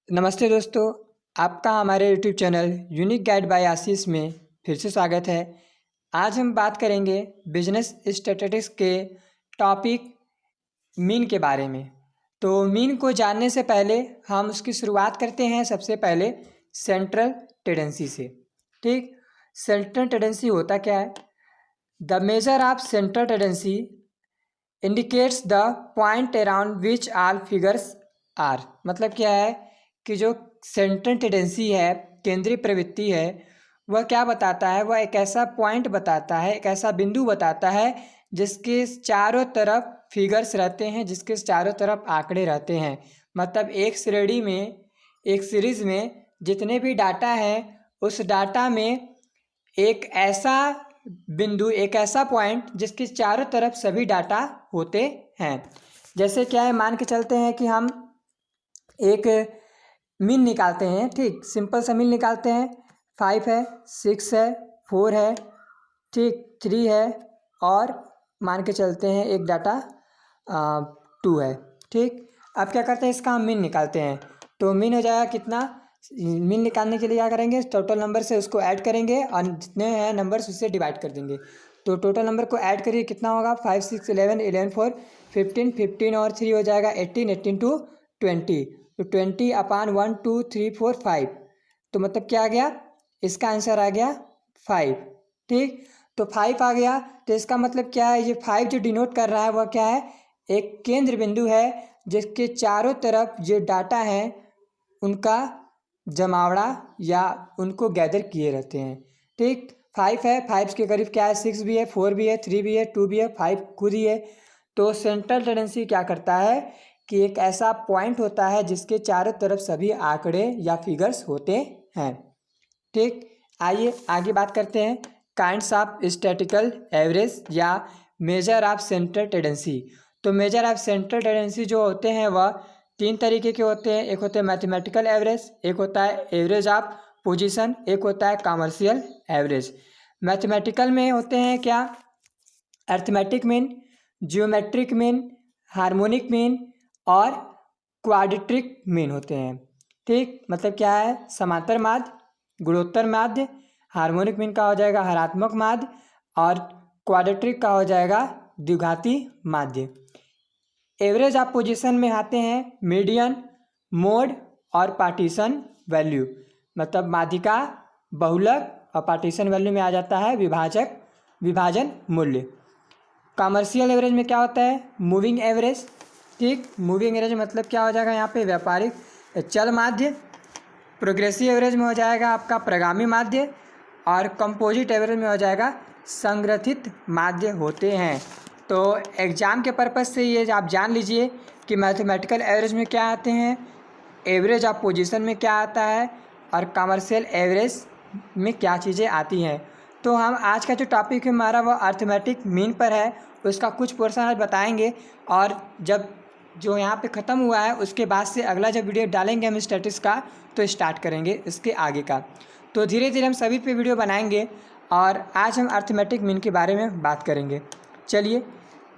नमस्ते दोस्तों, आपका हमारे YouTube channel unique guide by Ashish में फिर से स्वागत है। आज हम बात करेंगे बिजनेस स्टैटिस्टिक्स के टॉपिक मीन के बारे में। तो मीन को जानने से पहले हम उसकी शुरुआत करते हैं सबसे पहले सेंट्रल टेंडेंसी से। ठीक, सेंट्रल टेंडेंसी होता क्या है? The measure of central tendency indicates the point around which all figures are. मतलब क्या है कि जो सेंट्रल टेंडेंसी है, केंद्रीय प्रवृत्ति है, वह क्या बताता है? वह एक ऐसा पॉइंट बताता है, एक ऐसा बिंदु बताता है जिसके चारों तरफ फिगर्स रहते हैं, जिसके चारों तरफ आंकड़े रहते हैं। मतलब एक श्रेणी में, एक सीरीज में जितने भी डाटा हैं, उस डाटा में एक ऐसा बिंदु, एक ऐसा पॉइंट जिसके चारों तरफ सभी डाटा होते हैं। जैसे क्या है, मान के चलते हैं कि हम एक मीन निकालते हैं। ठीक, सिंपल सा मीन निकालते हैं। 5 है, 6 है, 4 है, ठीक, 3 है और मान के चलते हैं एक डाटा 2 है। ठीक, अब क्या करते हैं, इसका हम मीन निकालते हैं। तो मीन हो जाएगा कितना? मीन निकालने के लिए क्या करेंगे, टोटल नंबर से उसको ऐड करेंगे और जितने हैं नंबर्स उससे डिवाइड कर देंगे। तो टोटल नंबर को ऐड करिए, कितना होगा? 5 6 11 11 4 15 15 और 3 हो जाएगा 18 18 टू 20। तो 20 अपान 1 2 3 4 5, तो मतलब क्या आ गया? इसका आंसर आ गया 5। ठीक, तो 5 आ गया। तो इसका मतलब क्या है? ये 5 जो डिनोट कर रहा है वह क्या है? एक केंद्र बिंदु है जिसके चारों तरफ जो डाटा हैं उनका जमावड़ा या उनको गैदर किए रहते हैं। ठीक, 5 है, 5 के करीब क्या है? 6 भी है, 4 भी है, 3 भी है, 2 भी है, 5 खुद ही है। तो सेंट्रल टेंडेंसी क्या करता है कि एक ऐसा पॉइंट होता है जिसके चारों तरफ सभी आंकड़े या फिगर्स होते हैं। ठीक, आइए आगे बात करते हैं काइंड्स ऑफ स्टैटिस्टिकल एवरेज या मेजर ऑफ सेंट्रल टेंडेंसी। तो मेजर ऑफ सेंट्रल टेंडेंसी जो होते हैं वह 3 तरीके के होते हैं। एक होता है मैथमेटिकल एवरेज, एक होता है एवरेज ऑफ पोजीशन, एक होता है कॉमर्शियल एवरेज। मैथमेटिकल में होते हैं क्या? Arithmetic mean, geometric mean, harmonic mean और क्वाड्रेटिक मीन होते हैं। ठीक, मतलब क्या है? समांतर माध्य, गुणोत्तर माध्य, हार्मोनिक मीन का हो जाएगा हरात्मक माध्य और क्वाड्रेटिक का हो जाएगा द्विघाती माध्य। एवरेज ऑफ पोजीशन में आते हैं मीडियन, मोड और पार्टीशन वैल्यू। मतलब माध्यिका, बहुलक और पार्टीशन वैल्यू में आ जाता है विभाजन मूल्य। कॉमर्शियल एवरेज में क्या होता है? Moving average. ठीक, मूविंग एवरेज मतलब क्या हो जाएगा यहाँ पे? व्यापारिक चल माध्य। प्रोग्रेसिव एवरेज में हो जाएगा आपका प्रगामी माध्य और कंपोजिट एवरेज में हो जाएगा संग्रथित माध्य होते हैं। तो एग्जाम के पर्पज़ से ये आप जान लीजिए कि मैथमेटिकल एवरेज में क्या आते हैं, एवरेज ऑफ पोजीशन में क्या आता है और कॉमर्शियल एवरेज में क्या चीज़ें आती हैं। तो हम आज का जो टॉपिक है हमारा वह अर्थमेटिक मीन पर है, उसका कुछ पोर्शन आज बताएंगे और जब जो यहाँ पे ख़त्म हुआ है उसके बाद से अगला जब वीडियो डालेंगे हम स्टैटिस्टिक्स का तो स्टार्ट करेंगे इसके आगे का। तो धीरे धीरे हम सभी पे वीडियो बनाएंगे और आज हम अर्थमेटिक मीन के बारे में बात करेंगे। चलिए,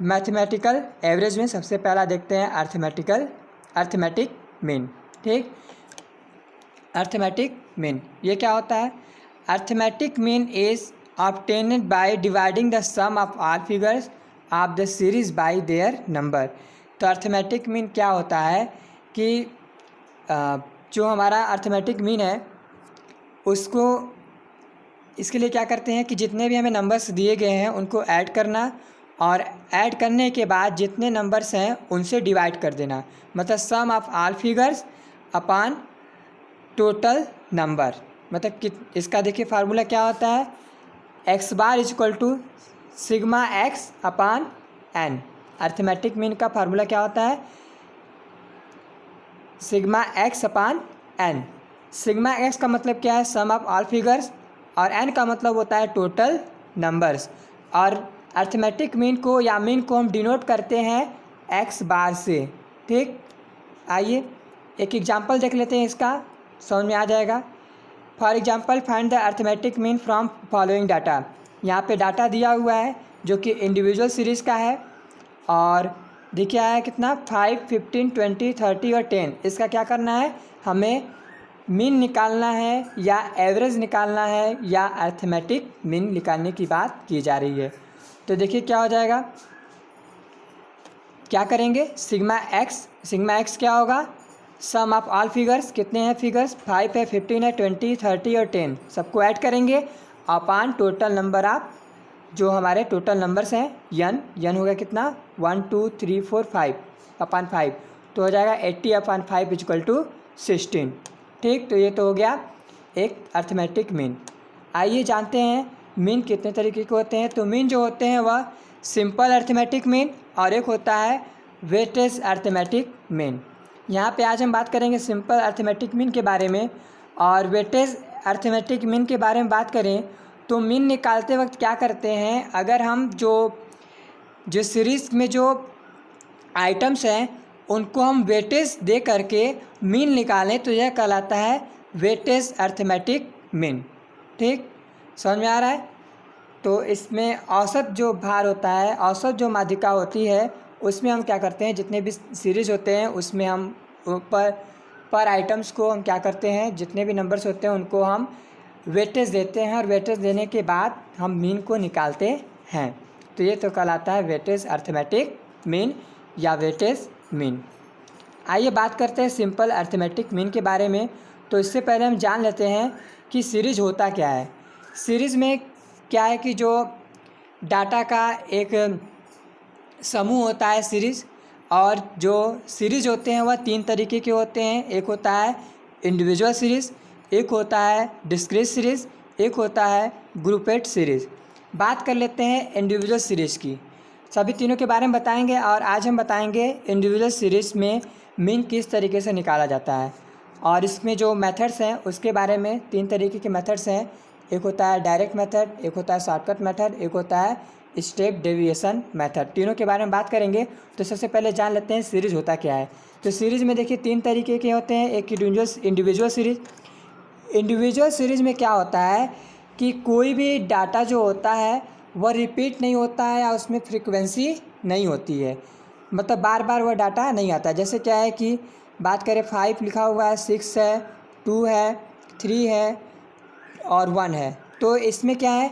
मैथमेटिकल एवरेज में सबसे पहला देखते हैं अर्थमेटिक मीन। ठीक, अर्थमेटिक मीन ये क्या होता है? Arithmetic mean is obtained by dividing the sum of all figures of the series by their number. तो अर्थमेटिक मीन क्या होता है कि जो हमारा अर्थमेटिक मीन है उसको, इसके लिए क्या करते हैं कि जितने भी हमें नंबर्स दिए गए हैं उनको ऐड करना और ऐड करने के बाद जितने नंबर्स हैं उनसे डिवाइड कर देना। मतलब sum of all figures upon total number. मतलब कि इसका देखिए फार्मूला क्या होता है? X bar is equal to sigma x upon N. Arithmetic mean का फार्मूला क्या होता है? Sigma x upon N. Sigma X का मतलब क्या है? सम ऑफ ऑल फिगर्स और एन का मतलब होता है टोटल नंबर्स। और अर्थमेटिक मीन को या मीन को हम डिनोट करते हैं एक्स बार से। ठीक, आइए एक एग्जांपल देख लेते हैं, इसका समझ में आ जाएगा। For example find the arithmetic mean from following data. यहाँ पे डाटा दिया हुआ है जो कि इंडिविजुअल सीरीज़ का है और देखिए आया कितना 5, 15, 20, 30 और 10। इसका क्या करना है, हमें मीन निकालना है या एवरेज निकालना है या अर्थमेटिक मीन निकालने की बात की जा रही है। तो देखिए क्या हो जाएगा, क्या करेंगे, सिग्मा एक्स क्या होगा, सम ऑफ ऑल फिगर्स, कितने हैं फिगर्स, 5 है, 15 है, 20, 30 और 10, सबको ऐड करेंगे अपॉन टोटल नंबर ऑफ जो हमारे टोटल नंबर्स हैं यन होगा कितना 1 2 3 4 5 अपॉन 5, तो हो जाएगा 80 अपॉन 5 इक्वल टू 16। ठीक, तो ये तो हो गया एक अर्थमेटिक मीन। आइए जानते हैं मीन कितने तरीके के होते हैं। तो मीन जो होते हैं वह सिंपल अर्थमेटिक मीन और एक होता है वेटेज अर्थमेटिक मीन। यहाँ पे आज हम बात करेंगे सिंपल अर्थमेटिक मीन के बारे में। और वेटेज अर्थमेटिक मीन के बारे में बात करें तो मीन निकालते वक्त क्या करते हैं, अगर हम जो सीरीज़ में जो आइटम्स हैं उनको हम वेटेज दे करके मीन निकालें तो यह कहलाता है वेटेज अर्थमेटिक मीन। ठीक, समझ में आ रहा है। तो इसमें औसत जो भार होता है, औसत जो माध्यिका होती है, उसमें हम क्या करते हैं, जितने भी सीरीज होते हैं उसमें हम पर आइटम्स को हम क्या करते हैं, जितने भी नंबर्स होते हैं उनको हम वेटेज देते हैं और वेटेज देने के बाद हम मीन को निकालते हैं। तो ये तो कहलाता है वेटेज अर्थमेटिक मीन या वेटेज मीन। आइए बात करते हैं सिंपल अर्थमेटिक मीन के बारे में। तो इससे पहले हम जान लेते हैं कि सीरीज होता क्या है। सीरीज में क्या है कि जो डाटा का एक समूह होता है सीरीज, और जो सीरीज होते हैं वह 3 तरीके के होते हैं। एक होता है इंडिविजुअल सीरीज़, एक होता है डिस्क्रीट सीरीज़, एक होता है ग्रुपेड सीरीज़। बात कर लेते हैं इंडिविजुअल सीरीज़ की। सभी तीनों के बारे में बताएंगे और आज हम बताएंगे इंडिविजुअल सीरीज़ में मीन किस तरीके से निकाला जाता है। और इसमें जो मेथड्स हैं उसके बारे में 3 तरीके के मेथड्स हैं। एक होता है डायरेक्ट मेथड, एक होता है शॉर्टकट मेथड, एक होता है स्टेप डेविएशन मेथड। तीनों के बारे में बात करेंगे। तो सबसे पहले जान लेते हैं सीरीज होता क्या है। तो सीरीज़ में देखिए 3 तरीके के होते हैं। एक इंडिविजुअल सीरीज़। इंडिविजुअल सीरीज़ में क्या होता है कि कोई भी डाटा जो होता है वह रिपीट नहीं होता है या उसमें फ्रीक्वेंसी नहीं होती है, मतलब बार बार वह डाटा नहीं आता। जैसे क्या है कि बात करें 5 लिखा हुआ है, 6 है, 2 है, 3 है और 1 है। तो इसमें क्या है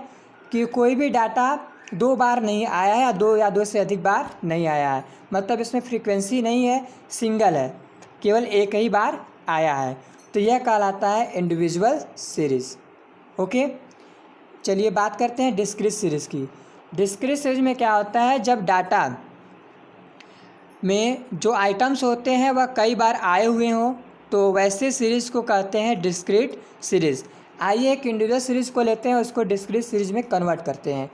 कि कोई भी डाटा 2 बार नहीं आया है या दो से अधिक बार नहीं आया है, मतलब इसमें फ्रीक्वेंसी नहीं है, सिंगल है, केवल एक ही बार आया है। तो यह कहलाता है इंडिविजुअल सीरीज़। ओके, चलिए बात करते हैं डिस्क्रीट सीरीज़ की। डिस्क्रीट सीरीज़ में क्या होता है, जब डाटा में जो आइटम्स होते हैं वह कई बार आए हुए हों तो वैसे सीरीज़ को कहते हैं डिस्क्रीट सीरीज़। आइए एक इंडिविजुअल सीरीज़ को लेते हैं, उसको डिस्क्रीट सीरीज़ में कन्वर्ट करते हैं।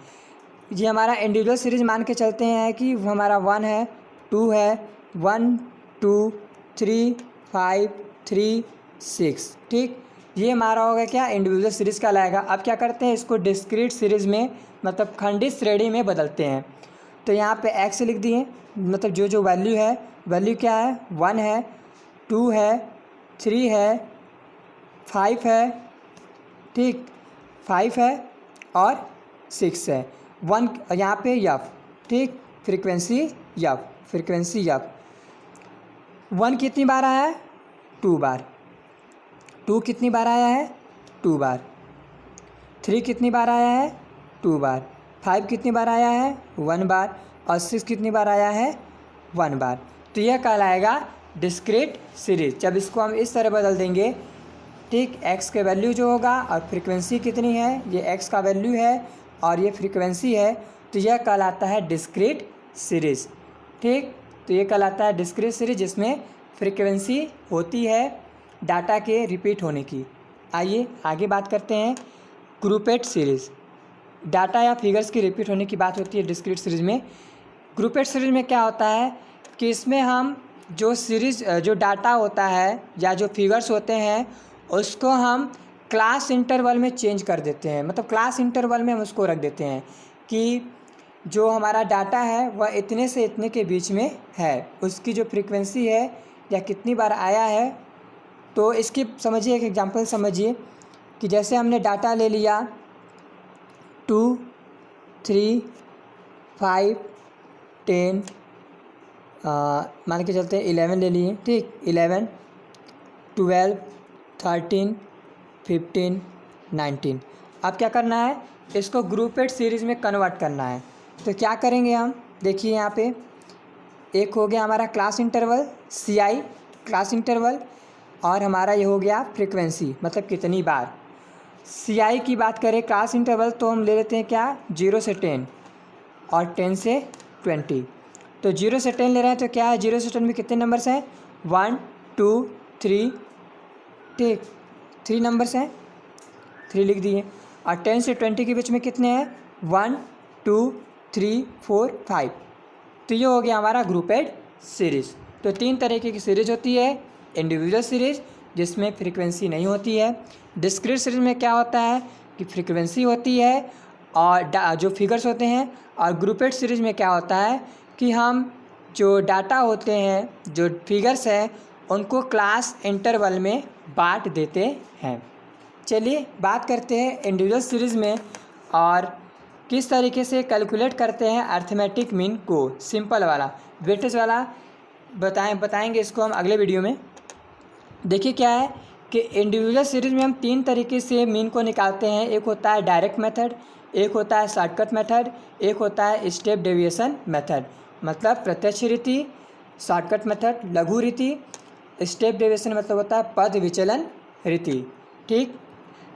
ये हमारा इंडिविजुअल सीरीज़ मान के चलते हैं कि हमारा 1 है, 2 है, 1 2 3 5 3 6। ठीक, ये हमारा होगा क्या, इंडिविजुअल सीरीज़ का लाएगा। अब क्या करते हैं, इसको डिस्क्रीट सीरीज़ में मतलब खंडित श्रेणी में बदलते हैं। तो यहाँ पे एक्स लिख दिए, मतलब जो वैल्यू है, वैल्यू क्या है, 1 है, 2 है, 3 है, 5 है, ठीक, 5 है और 6 है, 1 यहाँ पे यफ, ठीक, फ्रीक्वेंसी यफ। 1 कितनी बार आया है, 2 बार। 2 कितनी बार आया है, 2 बार। 3 कितनी बार आया है, 2 बार। 5 कितनी बार आया है, 1 बार। और 6 कितनी बार आया है, 1 बार। तो यह कहलाएगा डिस्क्रीट सीरीज। जब इसको हम इस तरह बदल देंगे, ठीक, एक्स के वैल्यू जो होगा और फ्रीक्वेंसी कितनी है, ये एक्स का वैल्यू है और ये फ्रीक्वेंसी है, तो यह कहलाता है डिस्क्रीट सीरीज़। ठीक, तो ये कहलाता है डिस्क्रीट सीरीज जिसमें फ्रीक्वेंसी होती है डाटा के रिपीट होने की। आइए आगे बात करते हैं ग्रुपेड सीरीज़। डाटा या फिगर्स की रिपीट होने की बात होती है डिस्क्रीट सीरीज़ में। ग्रुपेड सीरीज़ में क्या होता है कि इसमें हम जो डाटा होता है या जो फिगर्स होते हैं उसको हम क्लास इंटरवल में चेंज कर देते हैं, मतलब क्लास इंटरवल में हम उसको रख देते हैं कि जो हमारा डाटा है वह इतने से इतने के बीच में है, उसकी जो फ्रीक्वेंसी है या कितनी बार आया है। तो इसकी समझिए, एक एग्जांपल समझिए कि जैसे हमने डाटा ले लिया 2 3 5 10 मान के चलते हैं 11 ले लिए, ठीक, 11, 12, 13, 15, 19। अब क्या करना है, इसको ग्रुपेड सीरीज़ में कन्वर्ट करना है। तो क्या करेंगे हम, देखिए यहाँ पे एक हो गया हमारा class interval CI, class interval, और हमारा ये हो गया फ्रीक्वेंसी, मतलब कितनी बार। CI की बात करें क्लास इंटरवल, तो हम ले लेते हैं क्या, 0 से 10 और 10 से 20। तो 0 से 10 ले रहे हैं तो क्या है, 0 से 10 में कितने नंबर्स हैं, 1, 2, 3, ठीक, 3 नंबर्स हैं, 3 लिख दिए। और 10 से 20 के बीच में कितने हैं, 1, 2, 3, 4, 5। तो ये हो गया हमारा ग्रुपेड सीरीज़। तो 3 तरीके की सीरीज़ होती है, इंडिविजुअल सीरीज़ जिसमें फ्रीक्वेंसी नहीं होती है, डिस्क्रीट सीरीज़ में क्या होता है कि फ्रीक्वेंसी होती है और जो फिगर्स होते हैं, और ग्रुपेड सीरीज़ में क्या होता है कि हम जो डाटा होते हैं, जो फिगर्स हैं, उनको क्लास इंटरवल में बांट देते हैं। चलिए बात करते हैं इंडिविजुअल सीरीज़ में और किस तरीके से कैलकुलेट करते हैं अर्थमेटिक मीन को। सिंपल वाला, वेटेज वाला बताएंगे इसको हम अगले वीडियो में। देखिए क्या है कि इंडिविजुअल सीरीज़ में हम 3 तरीके से मीन को निकालते हैं। एक होता है डायरेक्ट मेथड, एक होता है शॉर्टकट मेथड, एक होता है स्टेप डेविएशन मेथड। मतलब प्रत्यक्ष रीति, शॉर्टकट मेथड लघु रीति, स्टेप डेविएशन मतलब होता है पद विचलन रीति, ठीक।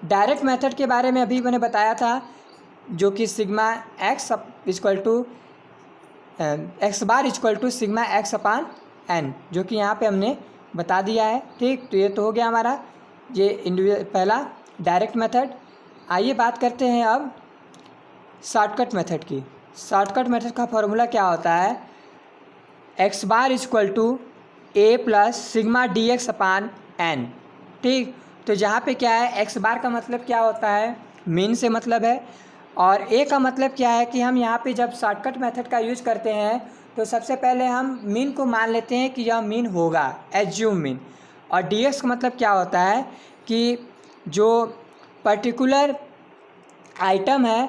डायरेक्ट मेथड के बारे में अभी मैंने बताया था, जो कि sigma x equal to x bar equal to sigma x upon n, जो कि यहाँ पे हमने बता दिया है, ठीक। तो ये तो हो गया हमारा ये इंडिविजुअल पहला डायरेक्ट मेथड। आइए बात करते हैं अब शॉर्टकट मेथड की। शॉर्टकट मेथड का फॉर्मूला क्या होता है, x bar equal to a plus sigma d x upon n, ठीक। तो जहाँ पे क्या है, एक्स बार का मतलब क्या होता है, मीन से मतलब है, और ए का मतलब क्या है कि हम यहाँ पे जब शॉर्टकट मेथड का यूज करते हैं तो सबसे पहले हम मीन को मान लेते हैं कि यह मीन होगा, एज्यूम मीन। और डी एक्स का मतलब क्या होता है कि जो पर्टिकुलर आइटम है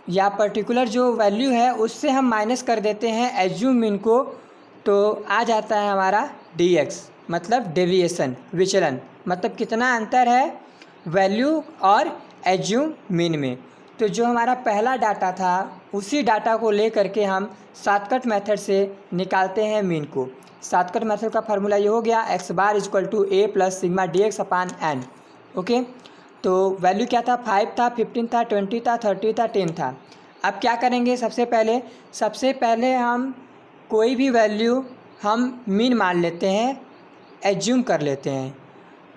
या पर्टिकुलर जो वैल्यू है उससे हम माइनस कर देते हैं एज्यूम मीन को, तो आ जाता है हमारा डी एक्स, मतलब डेविएशन, विचलन, मतलब कितना अंतर है वैल्यू और एज्यूम मीन में। तो जो हमारा पहला डाटा था उसी डाटा को ले करके हम शॉर्टकट मेथड से निकालते हैं मीन को। शॉर्टकट मेथड का फार्मूला ये हो गया, x bar equal to a plus sigma d x upon n, okay. तो वैल्यू क्या था, 5 था, 15 था, 20 था, 30 था, 10 था। अब क्या करेंगे, सबसे पहले हम कोई भी वैल्यू हम मीन मान लेते हैं, एज्यूम कर लेते हैं।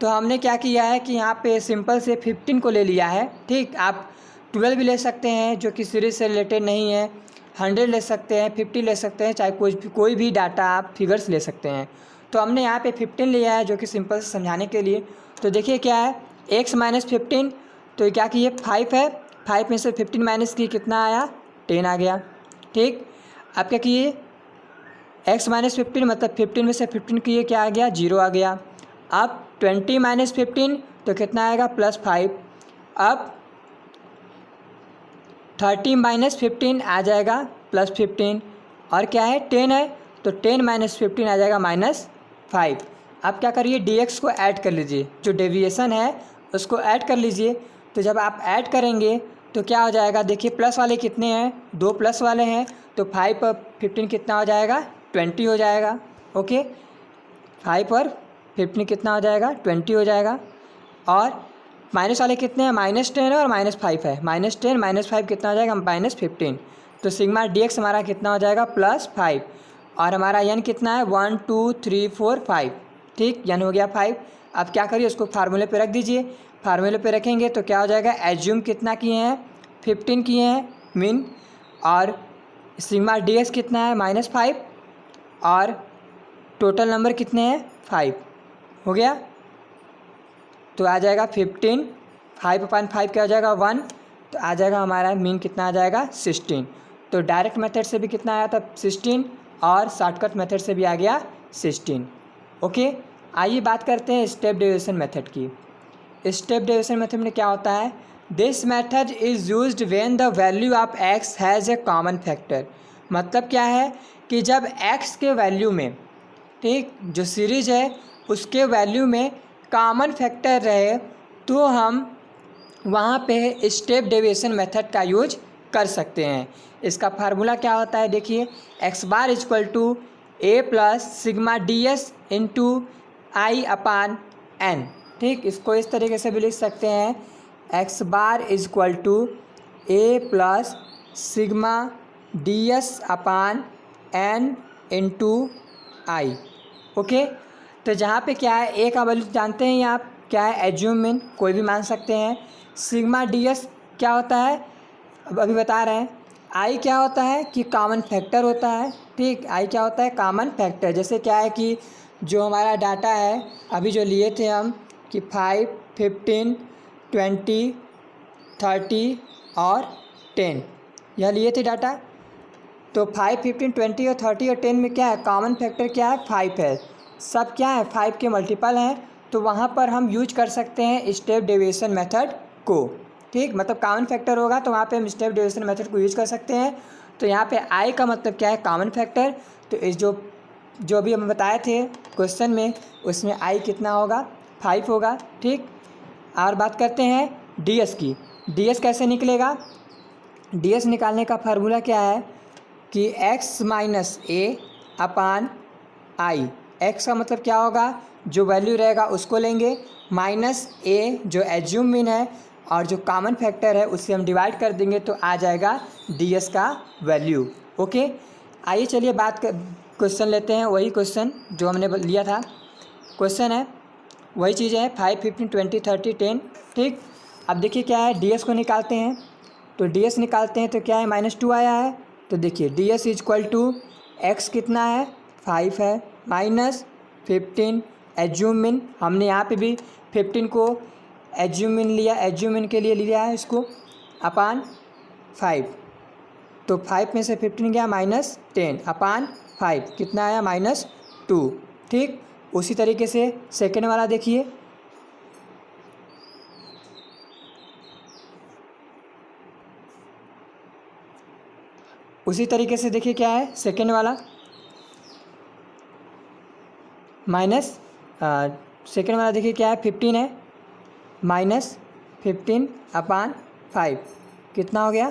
तो हमने क्या किया है कि यहाँ पे सिंपल से 15 को ले लिया है, ठीक। आप 12 भी ले सकते हैं जो कि सीरीज से रिलेटेड नहीं है, 100 ले सकते हैं, 50 ले सकते हैं, चाहे कोई भी डाटा आप फिगर्स ले सकते हैं। तो हमने यहाँ पे 15 लिया है जो कि सिंपल से समझाने के लिए। तो देखिए क्या है, x माइनस 15, तो क्या कि ये 5 है, 5 में से 15 माइनस की कितना आया, 10 आ गया, ठीक। अब क्या किए, x माइनस 15 मतलब 15 में से 15 किए क्या आ गया, 0 आ गया। अब 20 माइनस 15 तो कितना आएगा, +5। अब 30 माइनस 15 आ जाएगा +15, और क्या है 10 है, तो 10 माइनस 15 आ जाएगा -5। अब क्या करिए, dx को ऐड कर लीजिए, जो डेविएशन है उसको ऐड कर लीजिए। तो जब आप ऐड करेंगे तो क्या हो जाएगा, देखिए प्लस वाले कितने हैं, 2 प्लस वाले हैं, तो 5 और 15 कितना हो जाएगा, 20 हो जाएगा, ओके। 5 और 15 कितना हो जाएगा, 20 हो जाएगा। और माइनस वाले कितने हैं, -10 है और -5 है, -10 -5 कितना हो जाएगा, -15। तो सिग्मा डी एक्स हमारा कितना हो जाएगा, +5, और हमारा यन कितना है, 1 2 3 4 5, ठीक, यन हो गया 5। अब क्या करिए, उसको फार्मूले पे रख दीजिए। फार्मूले पे रखेंगे तो क्या हो जाएगा, एज्यूम कितना किए हैं, 15 किए हैं मीन, और सिग्मा डी एक्स कितना है, -5, और टोटल नंबर कितने हैं, 5 हो गया। तो आ जाएगा 15, 5/5 क्या हो जाएगा, 1, तो आ जाएगा हमारा मीन कितना आ जाएगा, 16। तो डायरेक्ट मेथड से भी कितना आया था, 16, और शॉर्टकट मेथड से भी आ गया 16, ओके। आइए बात करते हैं स्टेप डेविएशन मेथड की। स्टेप डेविएशन मेथड में क्या होता है, this method is used when the value of x has a common factor. मतलब क्या है कि जब x के वैल्यू में, ठीक, जो सीरीज है उसके वैल्यू में कॉमन फैक्टर रहे तो हम वहाँ पे स्टेप डेविएशन मेथड का यूज कर सकते हैं। इसका फार्मूला क्या होता है, देखिए, x bar equal to a plus sigma d s into i upon n. ठीक, इसको इस तरीके से भी लिख सकते हैं, x bar equal to a plus sigma d s upon n into i. Okay, तो जहाँ पे क्या है, ए का वैल्यू जानते हैं आप क्या है, एज्यूम मीन कोई भी मान सकते हैं। सिग्मा डी एस क्या होता है, अब अभी बता रहे हैं। आई क्या होता है कि कॉमन फैक्टर होता है। ठीक, आई क्या होता है, कॉमन फैक्टर। जैसे क्या है कि जो हमारा डाटा है अभी जो लिए थे हम कि 5, 15, 20, 30 और 10, यह लिए थे डाटा। तो 5, 15, 20 और 30 और 10 में क्या है, कॉमन फैक्टर क्या है, 5 है। सब क्या है, 5 के मल्टीपल हैं, तो वहाँ पर हम यूज कर सकते हैं स्टेप डेविएशन मेथड को। ठीक, मतलब कॉमन फैक्टर होगा तो वहाँ पे हम स्टेप डेविएशन मेथड को यूज कर सकते हैं। तो यहाँ पे आई का मतलब क्या है, कॉमन फैक्टर। तो इस जो भी हम बताए थे क्वेश्चन में, उसमें आई कितना होगा, 5 होगा। ठीक, और बात करते हैं डी एस की। डी एस कैसे निकलेगा, डी एस निकालने का फार्मूला क्या है कि x माइनस ए अपान आई। एक्स का मतलब क्या होगा, जो वैल्यू रहेगा उसको लेंगे, माइनस ए जो एज्यूम मीन है और जो कॉमन फैक्टर है उससे हम डिवाइड कर देंगे तो आ जाएगा डी एस का वैल्यू। ओके, आइए चलिए क्वेश्चन लेते हैं, वही क्वेश्चन जो हमने लिया था। क्वेश्चन है वही चीज़ है, 5, 15, 20, 30, 10। ठीक, अब देखिए क्या है, डी एस को निकालते हैं। तो डी एस निकालते हैं तो क्या है, -2 आया है। तो देखिए d s equal to x कितना है, 5 है, माइनस 15 एज्यूम मीन, हमने यहाँ पे भी 15 को एज्यूम मीन लिया, एज्यूम मीन के लिए लिया है इसको, अपान 5। तो 5 में से 15 गया, -10 अपान 5 कितना आया, -2। ठीक, उसी तरीके से सेकेंड वाला देखिए, उसी तरीके से देखिए क्या है सेकेंड वाला, सेकेंड वाला देखिए क्या है, 15 है, -15 अपान 5 कितना हो गया,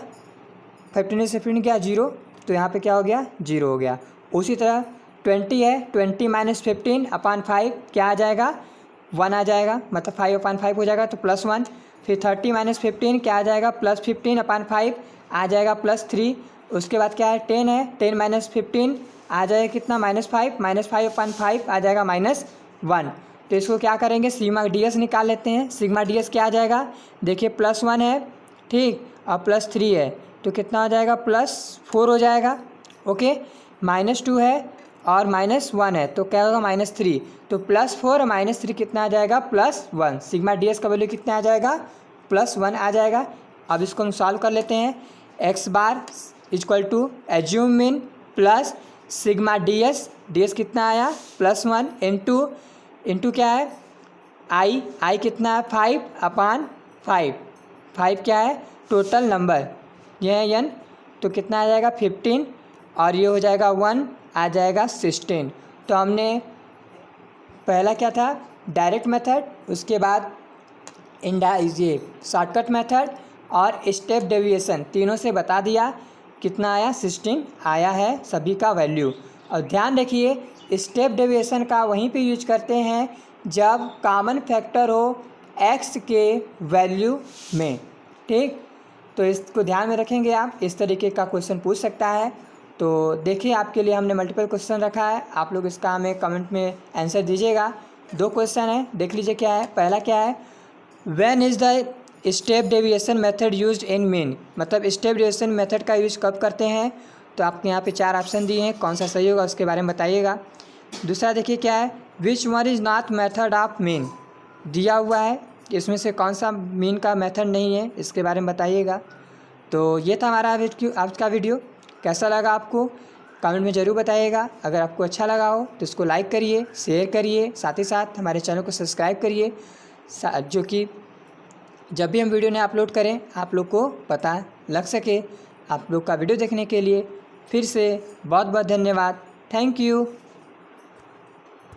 15 से 15 क्या, 0। तो यहाँ पे क्या हो गया, 0 हो गया। उसी तरह 20 है, 20 माइनस 15 अपान 5 क्या आ जाएगा, 1 आ जाएगा, मतलब 5 अपान 5 हो जाएगा तो +1। फिर 30 माइनस 15 क्या आ जाएगा, +15 अपान 5 आ जाएगा +3। उसके बाद क्या है, 10 है, 10 माइनस 15 आ जाएगा कितना, -5 अपान 5 आ जाएगा -1। तो इसको क्या करेंगे, सिग्मा डी एस निकाल लेते हैं। सिग्मा डी एस क्या आ जाएगा, देखिए +1 है, ठीक, और +3 है, तो कितना हो जाएगा, +4 हो जाएगा। ओके, -2 है और -1 है, तो क्या होगा, -3। तो +4 और -3 कितना आ जाएगा, +1। सिग्मा डी एस का वैल्यू कितना आ जाएगा, +1 आ जाएगा। अब इसको हम सॉल्व कर लेते हैं। X bar equal to assume mean plus sigma d s कितना आया, +1 इंटू क्या है, आई कितना है, 5 अपान 5 क्या है, टोटल नंबर, ये है n, तो कितना आ जाएगा, 15 और ये हो जाएगा 1 आ जाएगा 16। तो हमने पहला क्या था, डायरेक्ट मेथड, उसके बाद ये शॉर्टकट मेथड और स्टेप डेविएशन, तीनों से बता दिया कितना आया, 16 आया है सभी का वैल्यू। और ध्यान रखिए स्टेप डेविएशन का वहीं पे यूज करते हैं जब कॉमन फैक्टर हो x के वैल्यू में। ठीक, तो इसको ध्यान में रखेंगे आप, इस तरीके का क्वेश्चन पूछ सकता है। तो देखिए आपके लिए हमने मल्टीपल क्वेश्चन रखा है, आप लोग इसका हमें कमेंट में आंसर दीजिएगा। 2 क्वेश्चन है, देख लीजिए क्या है। पहला क्या है, when is the step deviation method used in mean, मतलब स्टेप डेविएशन मेथड का यूज कब करते हैं। तो आपके यहाँ पे 4 ऑप्शन दिए हैं, कौन सा सही होगा उसके बारे में बताइएगा। दूसरा देखिए क्या है, which one is not method of mean, दिया हुआ है इसमें से कौन सा मीन का मेथड नहीं है, इसके बारे में बताइएगा। तो ये था हमारा आज का वीडियो, कैसा लगा आपको कमेंट में ज़रूर बताइएगा। अगर आपको अच्छा लगा हो तो इसको लाइक करिए, शेयर करिए, साथ ही साथ हमारे चैनल को सब्सक्राइब करिए, जो कि जब भी हम वीडियो ने अपलोड करें आप लोग को पता लग सके। आप लोग का वीडियो देखने के लिए फिर से बहुत बहुत धन्यवाद। Thank you.